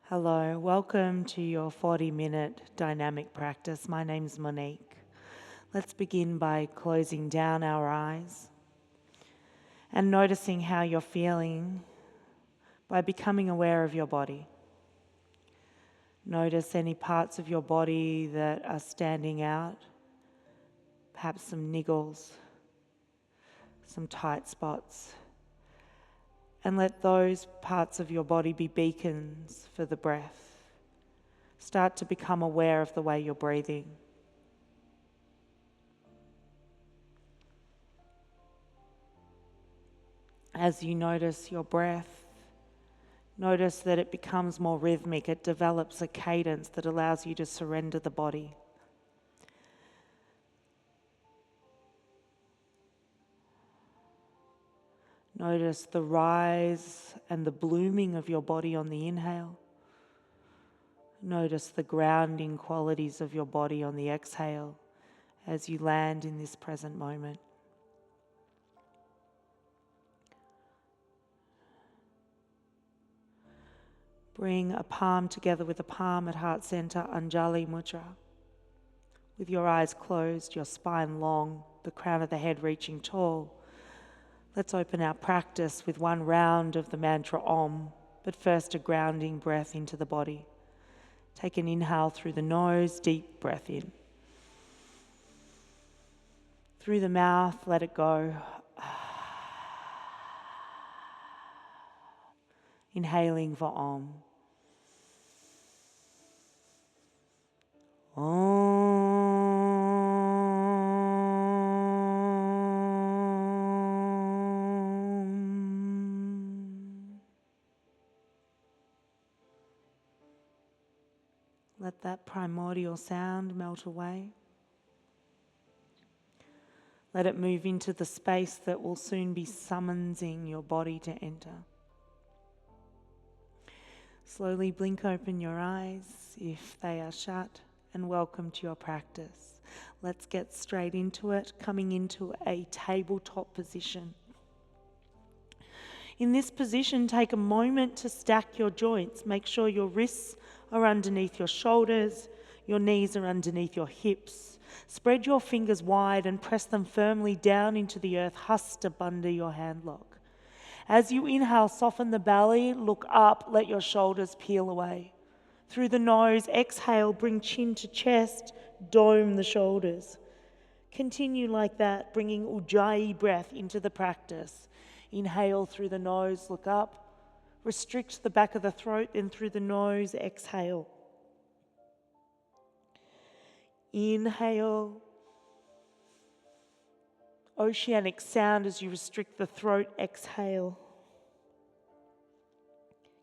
Hello, welcome to your 40-minute dynamic practice. My name's Monique. Let's begin by closing down our eyes and noticing how you're feeling by becoming aware of your body. Notice any parts of your body that are standing out, perhaps some niggles, some tight spots. And let those parts of your body be beacons for the breath. Start to become aware of the way you're breathing. As you notice your breath, notice that it becomes more rhythmic. It develops a cadence that allows you to surrender the body. Notice the rise and the blooming of your body on the inhale. Notice the grounding qualities of your body on the exhale as you land in this present moment. Bring a palm together with a palm at heart center, Anjali Mudra. With your eyes closed, your spine long, the crown of the head reaching tall. Let's open our practice with one round of the mantra Om, but first a grounding breath into the body. Take an inhale through the nose, deep breath in. Through the mouth, let it go. Inhaling for Om. Om. Let that primordial sound melt away. Let it move into the space that will soon be summoning your body to enter. Slowly blink open your eyes if they are shut, and welcome to your practice. Let's get straight into it, coming into a tabletop position. In this position, take a moment to stack your joints. Make sure your wrists are underneath your shoulders, your knees are underneath your hips. Spread your fingers wide and press them firmly down into the earth, Hasta Bandha, your hand lock. As you inhale, soften the belly, look up, let your shoulders peel away. Through the nose, exhale, bring chin to chest, dome the shoulders. Continue like that, bringing Ujjayi breath into the practice. Inhale through the nose, look up. Restrict the back of the throat, then through the nose, exhale. Inhale. Oceanic sound as you restrict the throat, exhale.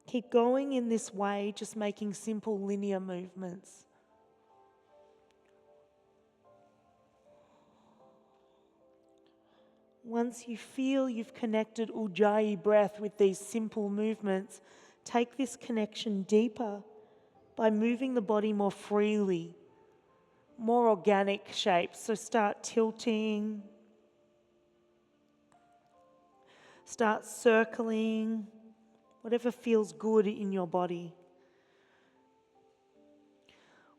Keep going in this way, just making simple linear movements. Once you feel you've connected Ujjayi breath with these simple movements, take this connection deeper by moving the body more freely, more organic shapes. So start tilting, start circling, whatever feels good in your body.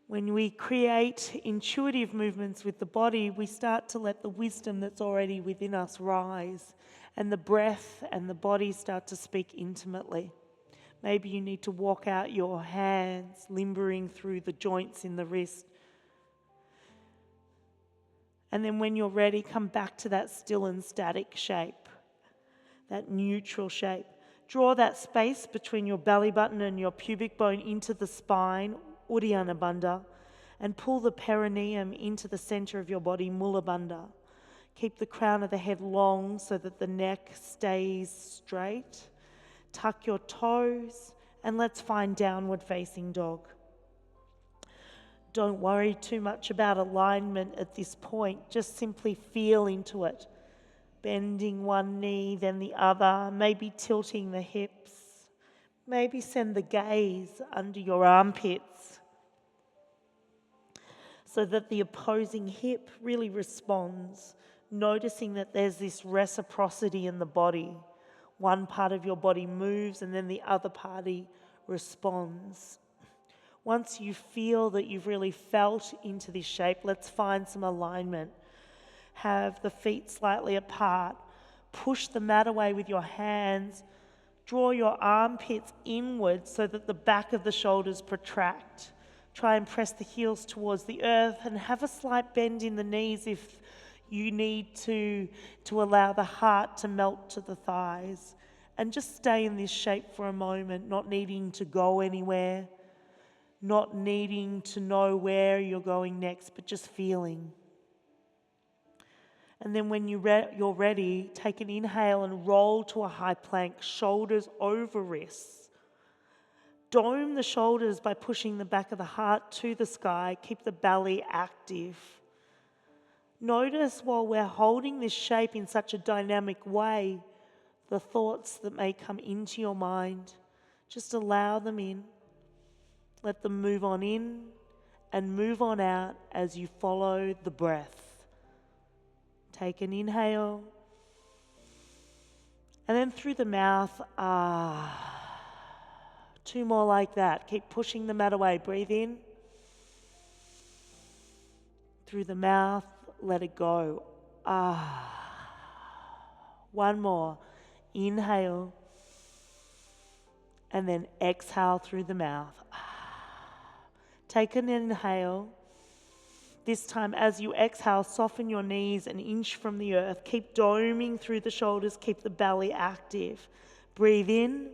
When we create intuitive movements with the body, we start to let the wisdom that's already within us rise, and the breath and the body start to speak intimately. Maybe you need to walk out your hands, limbering through the joints in the wrist. And then when you're ready, come back to that still and static shape, that neutral shape. Draw that space between your belly button and your pubic bone into the spine, Uddiyana Bandha, and pull the perineum into the center of your body, Mula Bandha. Keep the crown of the head long so that the neck stays straight. Tuck your toes, and let's find downward facing dog. Don't worry too much about alignment at this point. Just simply feel into it. Bending one knee, then the other, maybe tilting the hips. Maybe send the gaze under your armpits so that the opposing hip really responds, noticing that there's this reciprocity in the body. One part of your body moves and then the other party responds. Once you feel that you've really felt into this shape, let's find some alignment. Have the feet slightly apart. Push the mat away with your hands. Draw your armpits inward so that the back of the shoulders protract. Try and press the heels towards the earth and have a slight bend in the knees if you need to allow the heart to melt to the thighs. And just stay in this shape for a moment, not needing to go anywhere, not needing to know where you're going next, but just feeling. And then when you're ready, take an inhale and roll to a high plank, shoulders over wrists. Dome the shoulders by pushing the back of the heart to the sky. Keep the belly active. Notice while we're holding this shape in such a dynamic way, the thoughts that may come into your mind. Just allow them in. Let them move on in and move on out as you follow the breath. Take an inhale. And then through the mouth, two more like that. Keep pushing the mat away. Breathe in. Through the mouth, let it go. One more. Inhale. And then exhale through the mouth. Take an inhale. This time, as you exhale, soften your knees an inch from the earth. Keep doming through the shoulders. Keep the belly active. Breathe in.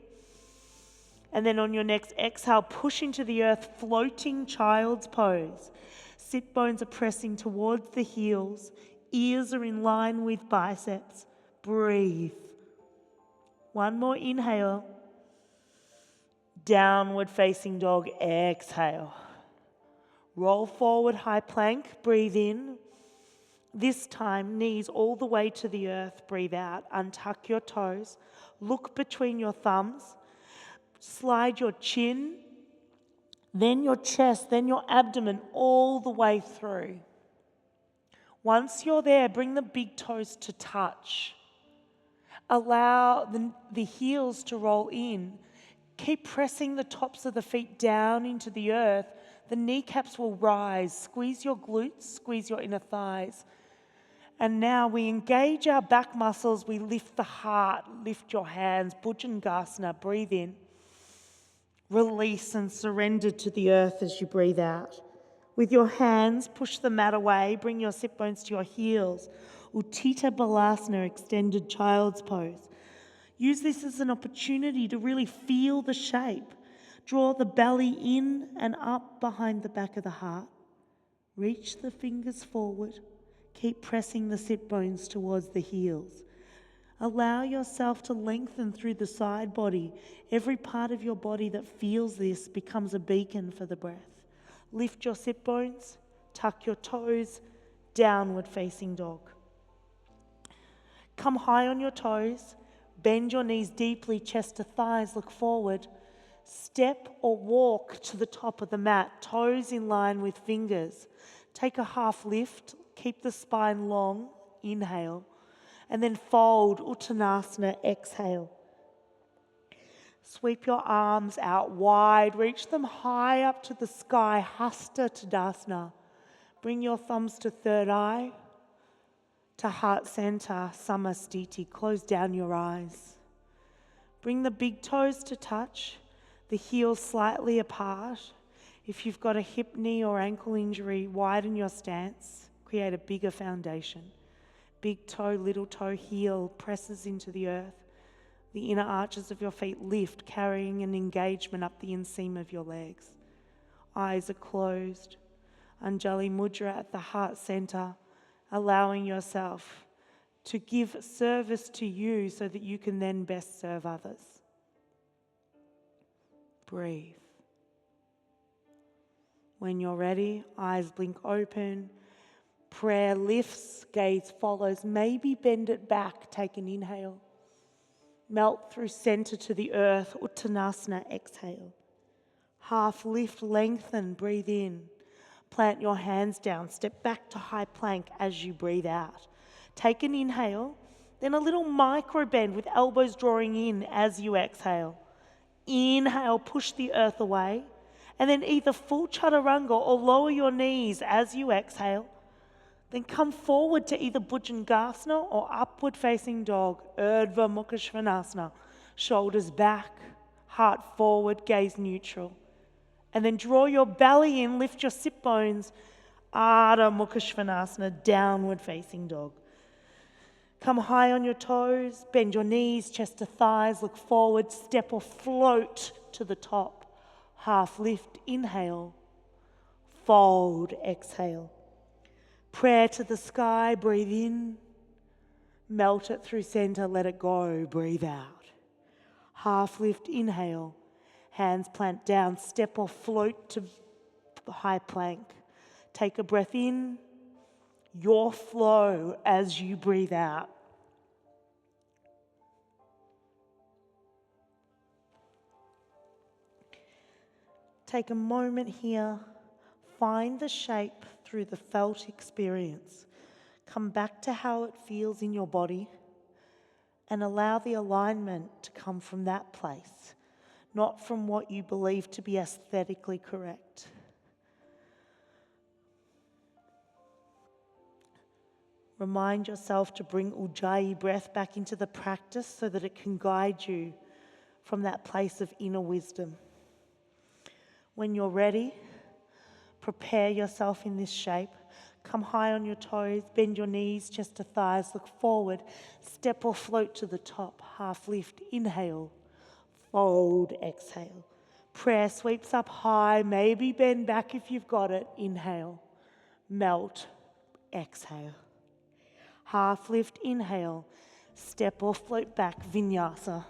And then on your next exhale, push into the earth, floating child's pose. Sit bones are pressing towards the heels. Ears are in line with biceps. Breathe. One more inhale. Downward facing dog. Exhale. Roll forward, high plank. Breathe in. This time, knees all the way to the earth. Breathe out. Untuck your toes. Look between your thumbs. Slide your chin, then your chest, then your abdomen all the way through. Once you're there, bring the big toes to touch. Allow the heels to roll in. Keep pressing the tops of the feet down into the earth. The kneecaps will rise. Squeeze your glutes, squeeze your inner thighs. And now we engage our back muscles. We lift the heart, lift your hands. Bhujangasana, breathe in. Release and surrender to the earth as you breathe out. With your hands, push the mat away. Bring your sit bones to your heels. Utthita Balasana, extended child's pose. Use this as an opportunity to really feel the shape. Draw the belly in and up behind the back of the heart. Reach the fingers forward. Keep pressing the sit bones towards the heels. Allow yourself to lengthen through the side body. Every part of your body that feels this becomes a beacon for the breath. Lift your sit bones, tuck your toes, downward facing dog. Come high on your toes, bend your knees deeply, chest to thighs, look forward. Step or walk to the top of the mat, toes in line with fingers. Take a half lift, keep the spine long, inhale. And then fold, Uttanasana, exhale. Sweep your arms out wide, reach them high up to the sky, Hasta Tadasana. Bring your thumbs to third eye, to heart center, Samastiti. Close down your eyes. Bring the big toes to touch, the heels slightly apart. If you've got a hip, knee, or ankle injury, widen your stance, create a bigger foundation. Big toe, little toe, heel presses into the earth. The inner arches of your feet lift, carrying an engagement up the inseam of your legs. Eyes are closed. Anjali Mudra at the heart center, allowing yourself to give service to you so that you can then best serve others. Breathe. When you're ready, eyes blink open. Prayer lifts, gaze follows. Maybe bend it back, take an inhale. Melt through center to the earth, Uttanasana, exhale. Half lift, lengthen, breathe in. Plant your hands down, step back to high plank as you breathe out. Take an inhale, then a little micro bend with elbows drawing in as you exhale. Inhale, push the earth away. And then either full chaturanga or lower your knees as you exhale. Then come forward to either Bhujangasana or upward facing dog, Urdhva Mukha Svanasana. Shoulders back, heart forward, gaze neutral. And then draw your belly in, lift your sit bones, Ardha Mukha Svanasana, downward facing dog. Come high on your toes, bend your knees, chest to thighs, look forward, step or float to the top. Half lift, inhale, fold, exhale. Prayer to the sky, breathe in, melt it through center, let it go, breathe out. Half lift, inhale, hands plant down, step or float to high plank. Take a breath in, your flow as you breathe out. Take a moment here, find the shape through the felt experience. Come back to how it feels in your body and allow the alignment to come from that place, not from what you believe to be aesthetically correct. Remind yourself to bring Ujjayi breath back into the practice so that it can guide you from that place of inner wisdom. When you're ready, prepare yourself in this shape. Come high on your toes, bend your knees, chest to thighs, look forward, step or float to the top, half lift, inhale, fold, exhale. Prayer sweeps up high, maybe bend back if you've got it, inhale, melt, exhale. Half lift, inhale, step or float back, Vinyasa.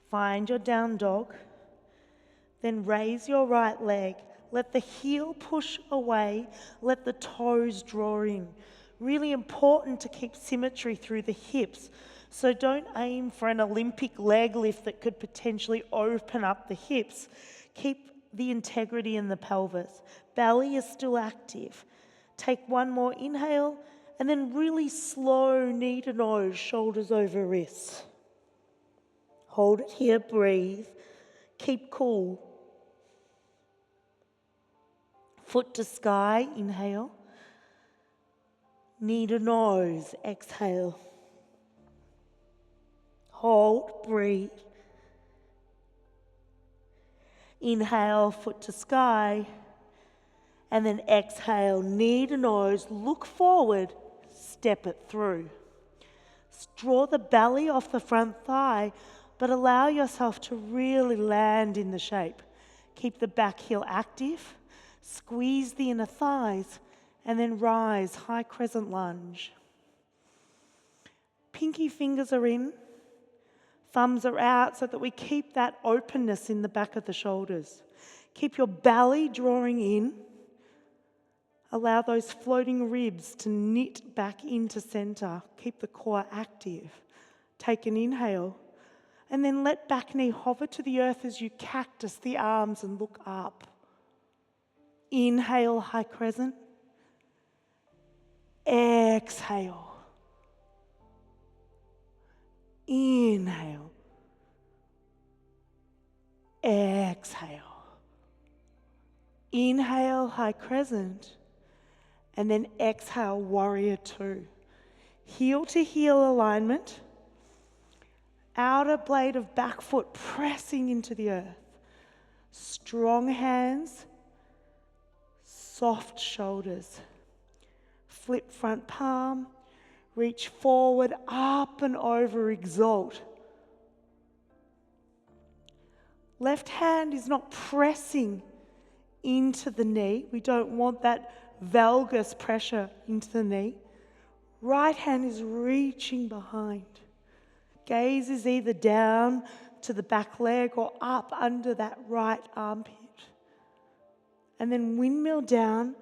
Find your down dog, then raise your right leg. Let the heel push away, let the toes draw in. Really important to keep symmetry through the hips. So don't aim for an Olympic leg lift that could potentially open up the hips. Keep the integrity in the pelvis. Belly is still active. Take one more inhale and then really slow knee to nose, shoulders over wrists. Hold it here, breathe. Keep cool. Foot to sky, inhale. Knee to nose, exhale. Hold, breathe. Inhale, foot to sky. And then exhale, knee to nose, look forward, step it through. Draw the belly off the front thigh, but allow yourself to really land in the shape. Keep the back heel active, squeeze the inner thighs, and then rise, high crescent lunge. Pinky fingers are in, thumbs are out so that we keep that openness in the back of the shoulders. Keep your belly drawing in. Allow those floating ribs to knit back into center. Keep the core active. Take an inhale. And then let back knee hover to the earth as you cactus the arms and look up. Inhale, high crescent. Exhale. Inhale. Exhale. Inhale, high crescent. And then exhale, warrior two. Heel to heel alignment. Outer blade of back foot pressing into the earth. Strong hands, soft shoulders. Flip front palm, reach forward, up and over, exalt. Left hand is not pressing into the knee. We don't want that valgus pressure into the knee. Right hand is reaching behind. Gaze is either down to the back leg or up under that right armpit. And then windmill down,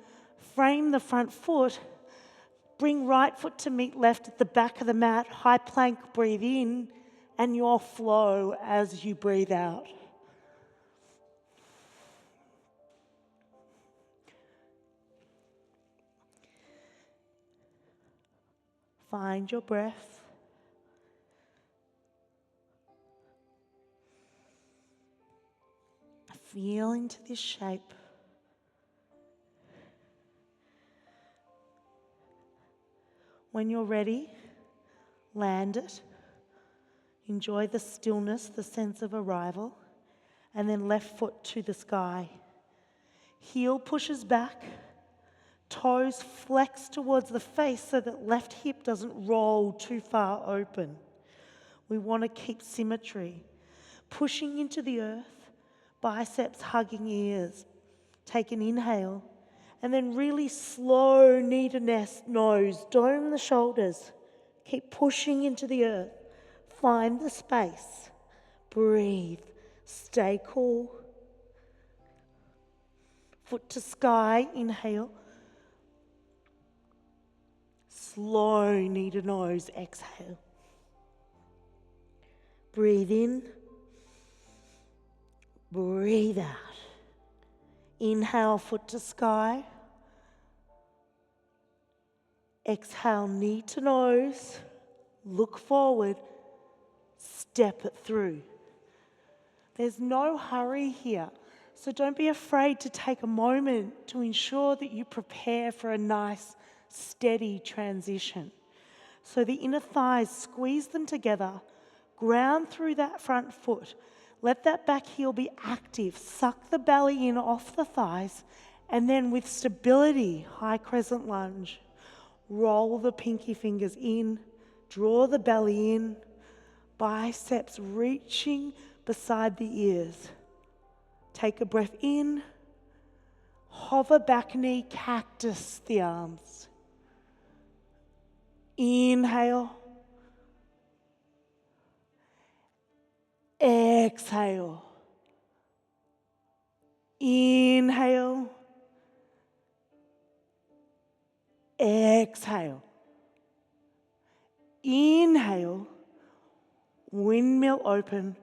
frame the front foot, bring right foot to meet left at the back of the mat, high plank, breathe in, and your flow as you breathe out. Find your breath. Feel into this shape. When you're ready, land it. Enjoy the stillness, the sense of arrival, and then left foot to the sky. Heel pushes back, toes flex towards the face so that left hip doesn't roll too far open. We want to keep symmetry. Pushing into the earth, biceps hugging ears. Take an inhale, and then really slow knee to nose, dome the shoulders. Keep pushing into the earth. Find the space. Breathe. Stay cool. Foot to sky, inhale. Slow knee to nose, exhale. Breathe in. Breathe out. Inhale, foot to sky. Exhale, knee to nose. Look forward. Step it through. There's no hurry here, so don't be afraid to take a moment to ensure that you prepare for a nice, steady transition. So the inner thighs, squeeze them together, ground through that front foot. Let that back heel be active. Suck the belly in off the thighs, and then with stability, high crescent lunge. Roll the pinky fingers in, draw the belly in, biceps reaching beside the ears. Take a breath in, hover back knee, cactus the arms. Inhale. Exhale. Inhale. Exhale. Inhale. Windmill open.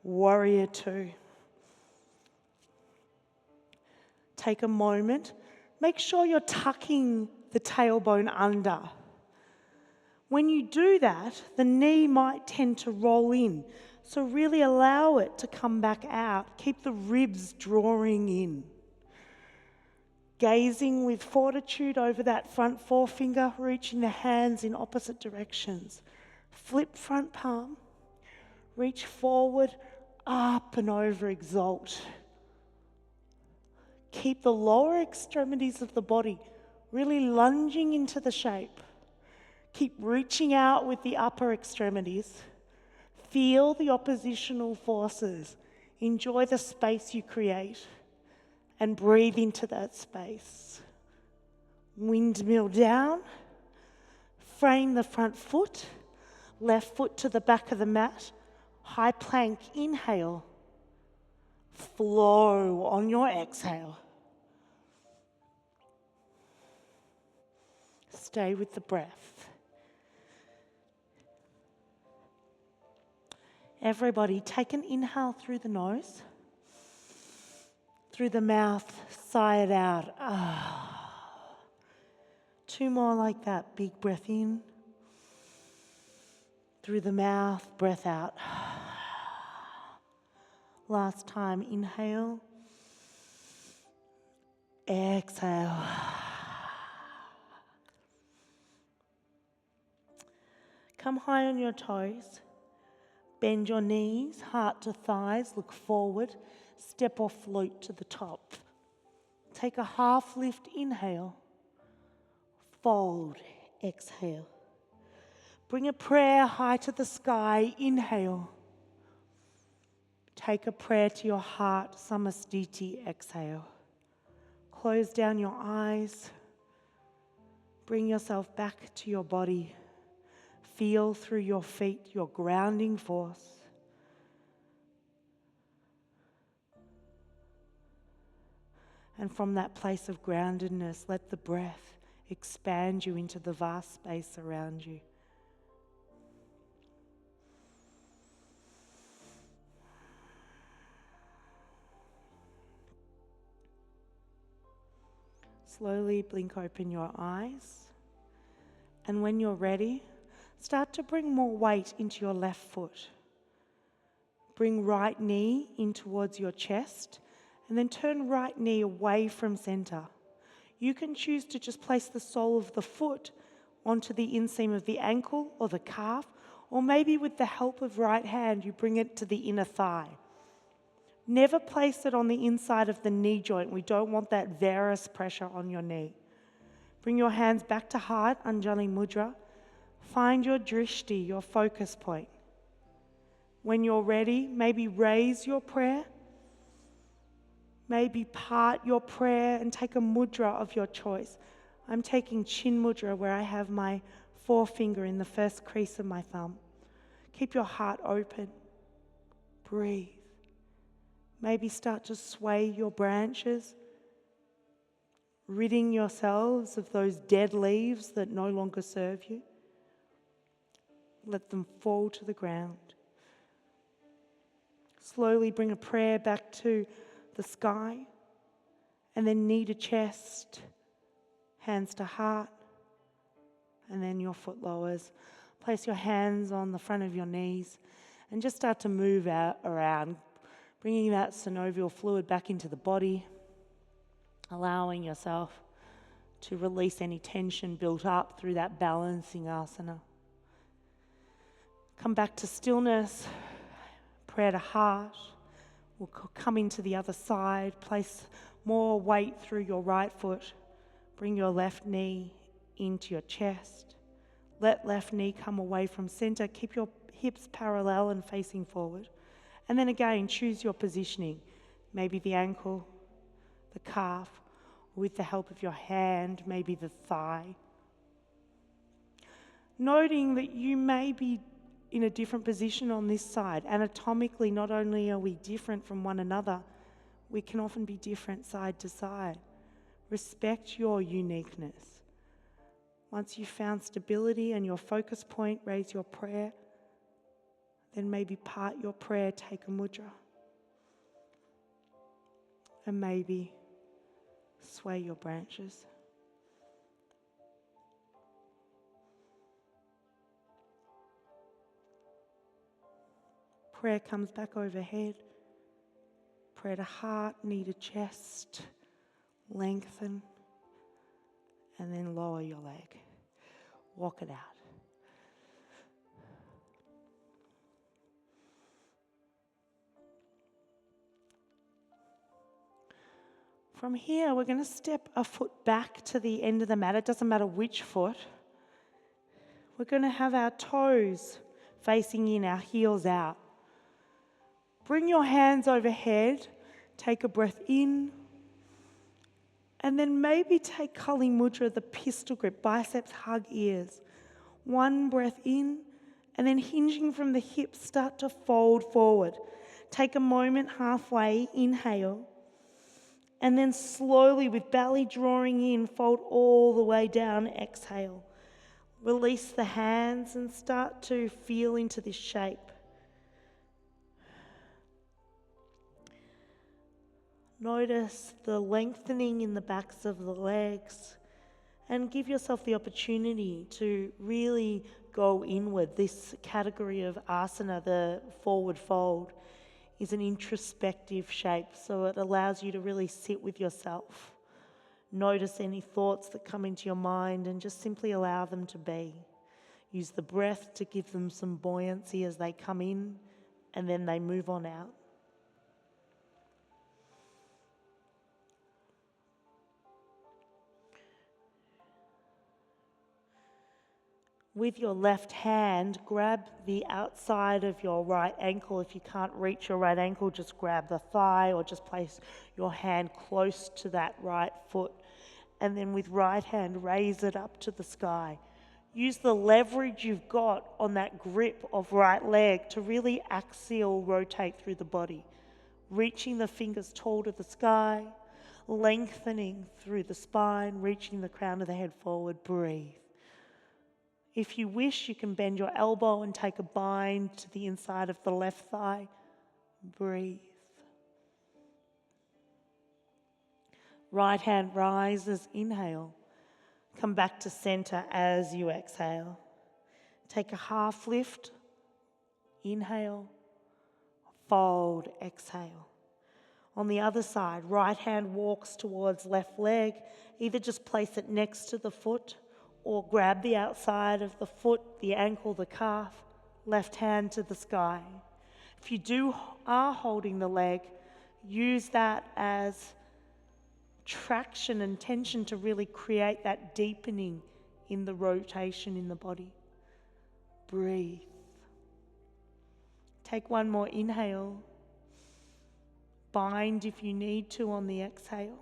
Warrior two. Take a moment. Make sure you're tucking the tailbone under. When you do that, the knee might tend to roll in. So really allow it to come back out. Keep the ribs drawing in. Gazing with fortitude over that front forefinger, reaching the hands in opposite directions. Flip front palm. Reach forward, up and over, exalt. Keep the lower extremities of the body really lunging into the shape. Keep reaching out with the upper extremities. Feel the oppositional forces. Enjoy the space you create and breathe into that space. Windmill down. Frame the front foot. Left foot to the back of the mat. High plank, inhale. Flow on your exhale. Stay with the breath. Everybody, take an inhale through the nose. Through the mouth, sigh it out. Two more like that. Big breath in. Through the mouth, breath out. Last time, inhale. Exhale. Come high on your toes. Bend your knees, heart to thighs, look forward. Step or float to the top. Take a half lift, inhale. Fold, exhale. Bring a prayer high to the sky, inhale. Take a prayer to your heart, samastiti, exhale. Close down your eyes. Bring yourself back to your body. Feel through your feet your grounding force. And from that place of groundedness, let the breath expand you into the vast space around you. Slowly blink open your eyes. And when you're ready, Start to bring more weight into your left foot. Bring right knee in towards your chest, and then turn right knee away from center. You can choose to just place the sole of the foot onto the inseam of the ankle or the calf, or maybe with the help of right hand, you bring it to the inner thigh. Never place it on the inside of the knee joint. We don't want that varus pressure on your knee. Bring your hands back to heart, Anjali Mudra. Find your drishti, your focus point. When you're ready, maybe raise your prayer. Maybe part your prayer and take a mudra of your choice. I'm taking chin mudra where I have my forefinger in the first crease of my thumb. Keep your heart open. Breathe. Maybe start to sway your branches, ridding yourselves of those dead leaves that no longer serve you. Let them fall to the ground. Slowly bring a prayer back to the sky, and then knee to chest, hands to heart, and then your foot lowers. Place your hands on the front of your knees and just start to move out around, bringing that synovial fluid back into the body, allowing yourself to release any tension built up through that balancing asana. Come back to stillness, prayer to heart. We'll come into the other side, place more weight through your right foot. Bring your left knee into your chest. Let left knee come away from center. Keep your hips parallel and facing forward. And then again, choose your positioning. Maybe the ankle, the calf, or with the help of your hand, maybe the thigh. Noting that you may be in a different position on this side. Anatomically, not only are we different from one another, we can often be different side to side. Respect your uniqueness. Once you've found stability and your focus point, raise your prayer. Then maybe part your prayer, take a mudra. And maybe sway your branches. Prayer comes back overhead. Prayer to heart, knee to chest. Lengthen. And then lower your leg. Walk it out. From here, we're going to step a foot back to the end of the mat. It doesn't matter which foot. We're going to have our toes facing in, our heels out. Bring your hands overhead. Take a breath in. And then maybe take Kali Mudra, the pistol grip, biceps hug ears. One breath in, and then hinging from the hips, start to fold forward. Take a moment halfway, inhale. And then slowly, with belly drawing in, fold all the way down, exhale. Release the hands and start to feel into this shape. Notice the lengthening in the backs of the legs and give yourself the opportunity to really go inward. This category of asana, the forward fold, is an introspective shape, so it allows you to really sit with yourself. Notice any thoughts that come into your mind and just simply allow them to be. Use the breath to give them some buoyancy as they come in and then they move on out. With your left hand, grab the outside of your right ankle. If you can't reach your right ankle, just grab the thigh or just place your hand close to that right foot. And then with right hand, raise it up to the sky. Use the leverage you've got on that grip of right leg to really axial rotate through the body. Reaching the fingers tall to the sky, lengthening through the spine, reaching the crown of the head forward. Breathe. If you wish, you can bend your elbow and take a bind to the inside of the left thigh. Breathe. Right hand rises, inhale. Come back to center as you exhale. Take a half lift. Inhale. Fold. Exhale. On the other side, right hand walks towards left leg. Either just place it next to the foot or grab the outside of the foot, the ankle, the calf. Left hand to the sky. If you are holding the leg, use that as traction and tension to really create that deepening in the rotation in the body. Breathe. Take one more inhale. Bind if you need to on the exhale.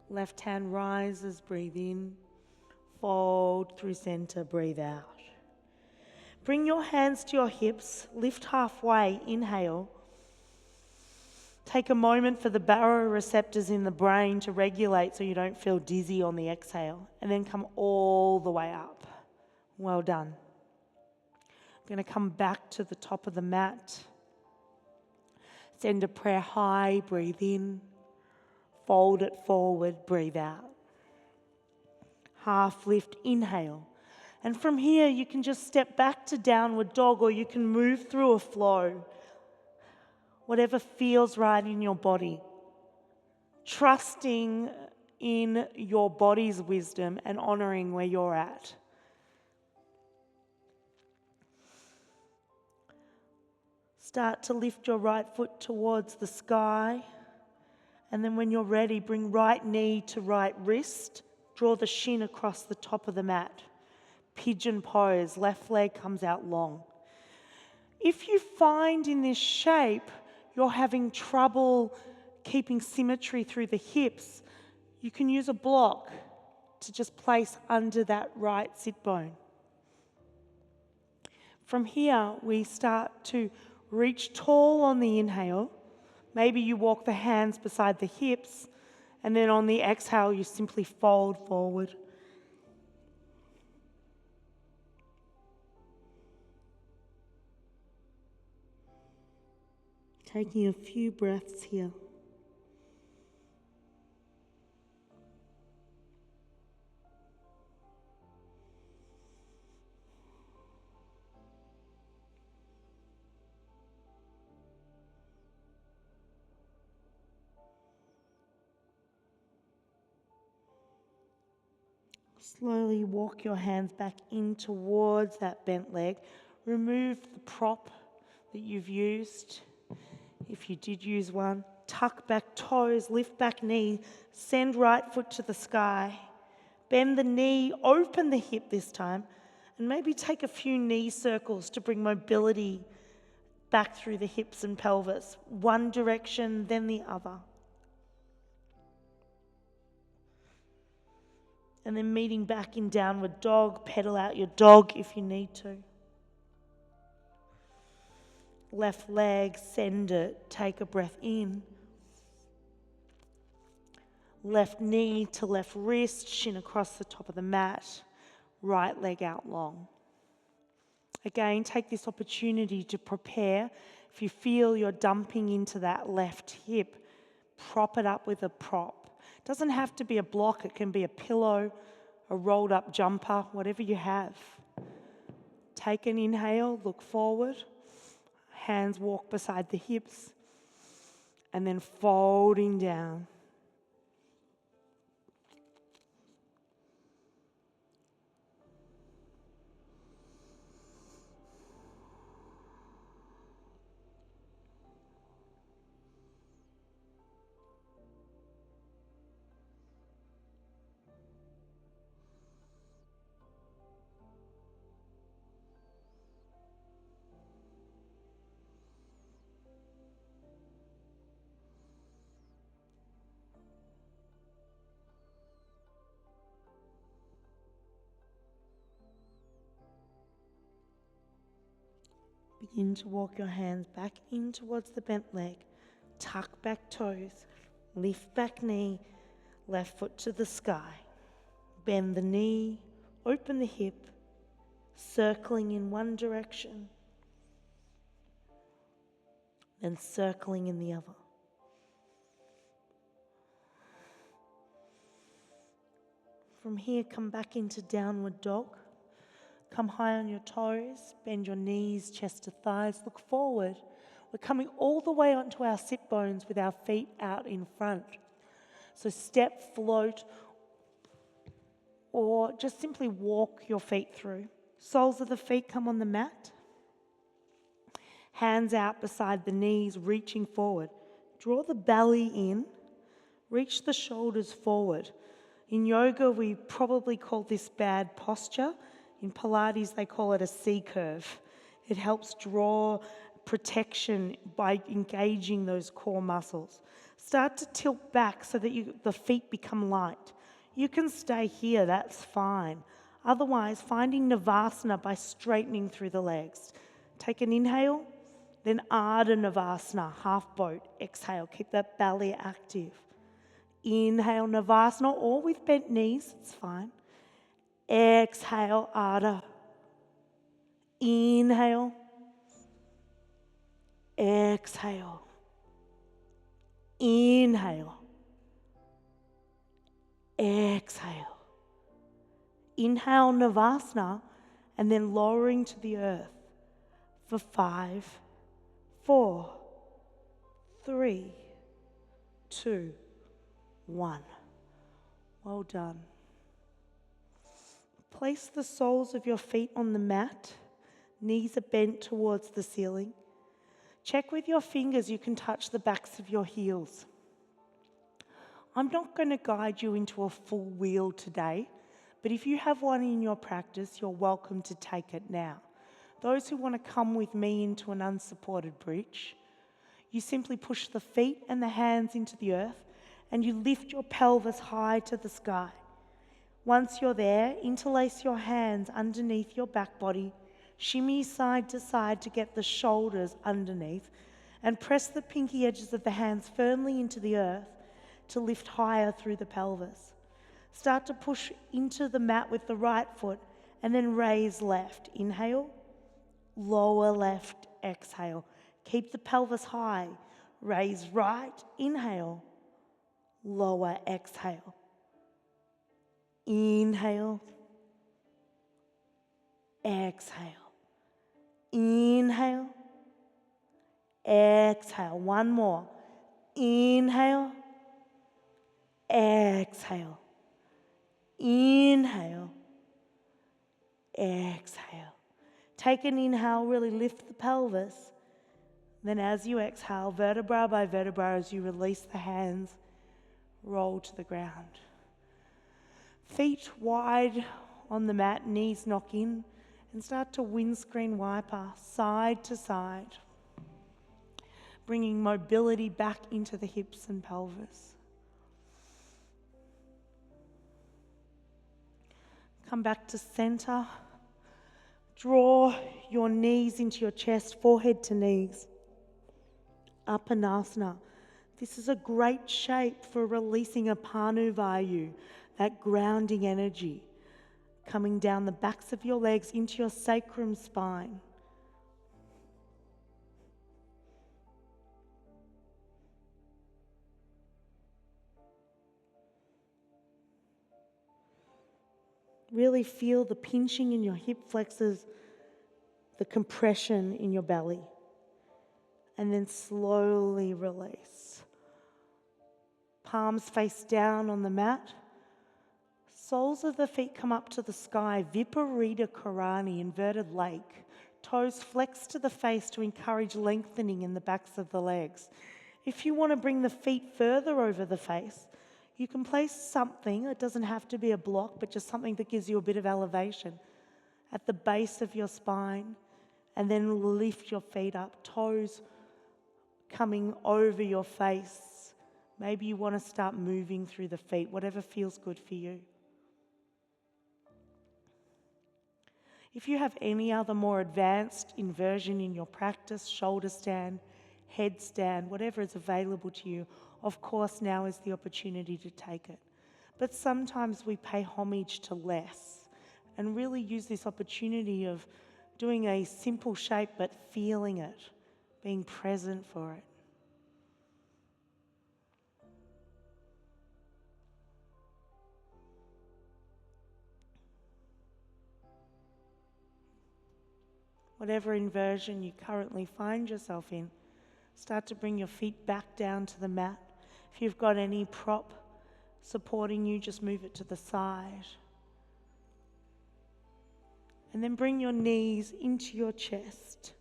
Left hand rises, breathe in. Fold through center, breathe out. Bring your hands to your hips, lift halfway, inhale. Take a moment for the baroreceptors in the brain to regulate so you don't feel dizzy on the exhale, and then come all the way up. Well done. I'm going to come back to the top of the mat. Send a prayer high, breathe in. Fold it forward, breathe out. Half lift, inhale. And from here, you can just step back to downward dog, or you can move through a flow. Whatever feels right in your body. Trusting in your body's wisdom and honoring where you're at. Start to lift your right foot towards the sky. And then when you're ready, bring right knee to right wrist. Draw the shin across the top of the mat. Pigeon pose, left leg comes out long. If you find in this shape you're having trouble keeping symmetry through the hips, you can use a block to just place under that right sit bone. From here, we start to reach tall on the inhale. Maybe you walk the hands beside the hips, and then on the exhale, you simply fold forward. Taking a few breaths here. Slowly walk your hands back in towards that bent leg. Remove the prop that you've used. If you did use one, tuck back toes, lift back knee, send right foot to the sky. Bend the knee, open the hip this time, and maybe take a few knee circles to bring mobility back through the hips and pelvis. One direction, then the other. And then meeting back in downward dog, pedal out your dog if you need to. Left leg, send it, take a breath in. Left knee to left wrist, shin across the top of the mat, right leg out long. Again, take this opportunity to prepare. If you feel you're dumping into that left hip, prop it up with a prop. It doesn't have to be a block, it can be a pillow, a rolled up jumper, whatever you have. Take an inhale, look forward. Hands walk beside the hips, and then folding down. Begin to walk your hands back in towards the bent leg. Tuck back toes. Lift back knee. Left foot to the sky. Bend the knee. Open the hip. Circling in one direction. Then circling in the other. From here, come back into downward dog. Come high on your toes, bend your knees, chest to thighs, look forward. We're coming all the way onto our sit bones with our feet out in front. So step, float, or just simply walk your feet through. Soles of the feet come on the mat. Hands out beside the knees, reaching forward. Draw the belly in, reach the shoulders forward. In yoga, we probably call this bad posture. In Pilates, they call it a C curve. It helps draw protection by engaging those core muscles. Start to tilt back so that the feet become light. You can stay here, that's fine. Otherwise, finding Navasana by straightening through the legs. Take an inhale, then Ardha Navasana, half boat. Exhale, keep that belly active. Inhale, Navasana, or with bent knees, it's fine. Exhale, Ardha. Inhale. Exhale. Inhale. Exhale. Inhale, Navasana, and then lowering to the earth for 5, 4, 3, 2, 1. Well done. Place the soles of your feet on the mat. Knees are bent towards the ceiling. Check with your fingers you can touch the backs of your heels. I'm not going to guide you into a full wheel today, but if you have one in your practice, you're welcome to take it now. Those who want to come with me into an unsupported bridge, you simply push the feet and the hands into the earth and you lift your pelvis high to the sky. Once you're there, interlace your hands underneath your back body, shimmy side to side to get the shoulders underneath, and press the pinky edges of the hands firmly into the earth to lift higher through the pelvis. Start to push into the mat with the right foot and then raise left. Inhale, lower left, exhale. Keep the pelvis high. Raise right, inhale, lower, exhale. Inhale, exhale. Inhale, exhale. One more. Inhale, exhale. Inhale, exhale. Take an inhale, really lift the pelvis. Then as you exhale, vertebra by vertebra, as you release the hands, roll to the ground. Feet wide on the mat, knees knock in, and start to windscreen wiper side to side, bringing mobility back into the hips and pelvis. Come back to center. Draw your knees into your chest, forehead to knees. Apanasana. This is a great shape for releasing a Panu Vayu, that grounding energy, coming down the backs of your legs into your sacrum spine. Really feel the pinching in your hip flexors, the compression in your belly. And then slowly release. Palms face down on the mat. Soles of the feet come up to the sky, Viparita Karani, inverted lake. Toes flex to the face to encourage lengthening in the backs of the legs. If you want to bring the feet further over the face, you can place something, it doesn't have to be a block, but just something that gives you a bit of elevation at the base of your spine, and then lift your feet up, toes coming over your face. Maybe you want to start moving through the feet, whatever feels good for you. If you have any other more advanced inversion in your practice, shoulder stand, headstand, whatever is available to you, of course now is the opportunity to take it. But sometimes we pay homage to less and really use this opportunity of doing a simple shape but feeling it, being present for it. Whatever inversion you currently find yourself in, start to bring your feet back down to the mat. If you've got any prop supporting you, just move it to the side. And then bring your knees into your chest.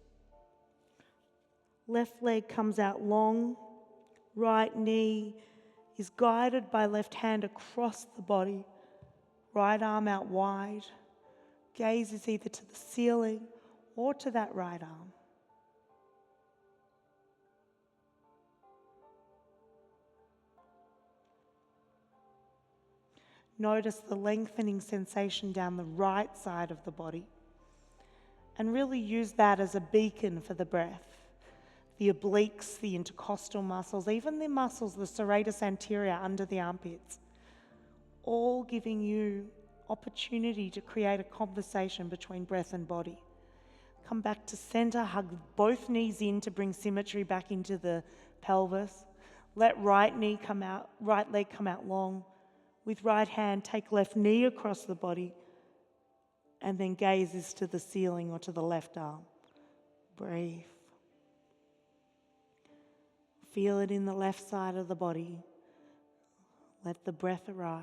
Left leg comes out long. Right knee is guided by left hand across the body. Right arm out wide. Gaze is either to the ceiling or to that right arm. Notice the lengthening sensation down the right side of the body. And really use that as a beacon for the breath. The obliques, the intercostal muscles, even the muscles, the serratus anterior under the armpits, all giving you opportunity to create a conversation between breath and body. Come back to center, hug both knees in to bring symmetry back into the pelvis. Let right leg come out long. With right hand, take left knee across the body, and then gaze is to the ceiling or to the left arm. Breathe. Feel it in the left side of the body. Let the breath arrive.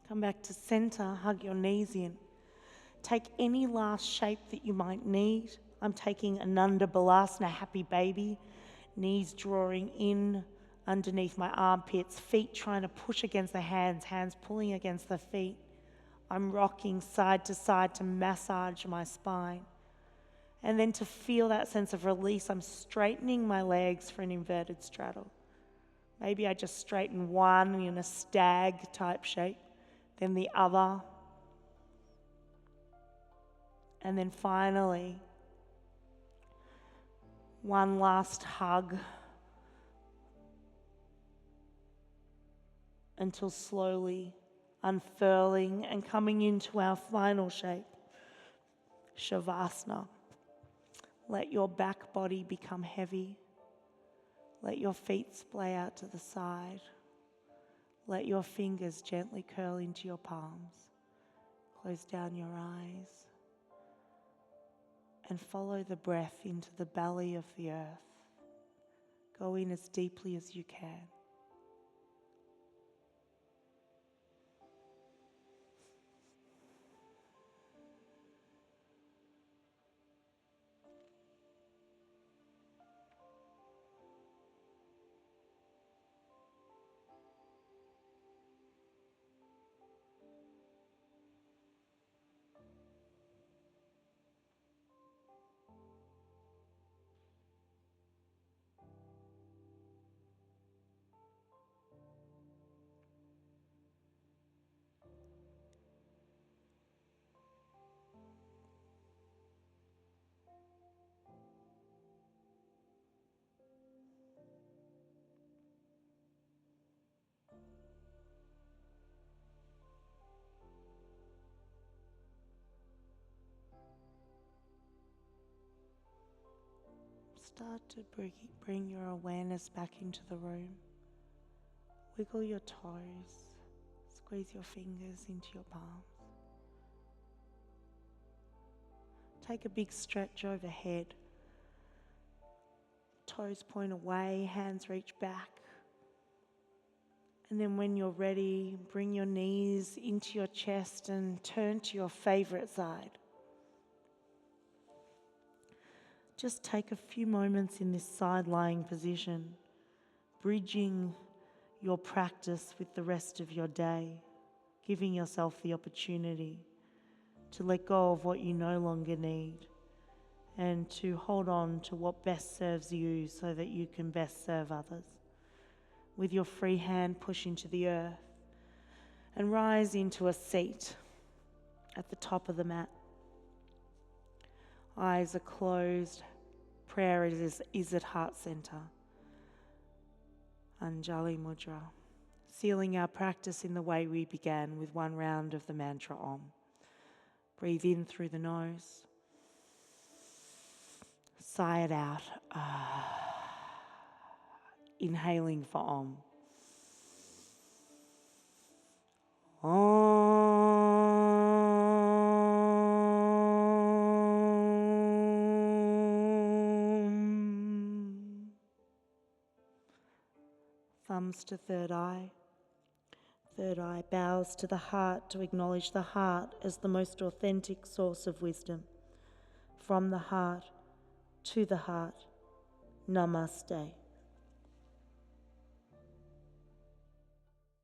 Come back to center, hug your knees in. Take any last shape that you might need. I'm taking Ananda Balasana, happy baby. Knees drawing in underneath my armpits, feet trying to push against the hands, hands pulling against the feet. I'm rocking side to massage my spine. And then to feel that sense of release, I'm straightening my legs for an inverted straddle. Maybe I just straighten one in a stag type shape, then the other. And then finally, one last hug until slowly unfurling and coming into our final shape, Shavasana. Let your back body become heavy. Let your feet splay out to the side. Let your fingers gently curl into your palms. Close down your eyes. And follow the breath into the belly of the earth. Go in as deeply as you can. Start to bring your awareness back into the room. Wiggle your toes. Squeeze your fingers into your palms. Take a big stretch overhead. Toes point away, hands reach back. And then when you're ready, bring your knees into your chest and turn to your favorite side. Just take a few moments in this side-lying position, bridging your practice with the rest of your day, giving yourself the opportunity to let go of what you no longer need and to hold on to what best serves you so that you can best serve others. With your free hand, push into the earth and rise into a seat at the top of the mat. Eyes are closed. Prayer is at heart center. Anjali Mudra. Sealing our practice in the way we began with one round of the mantra Om. Breathe in through the nose. Sigh it out. Inhaling for Om. Om. Thumbs to third eye. Third eye bows to the heart to acknowledge the heart as the most authentic source of wisdom. From the heart to the heart. Namaste.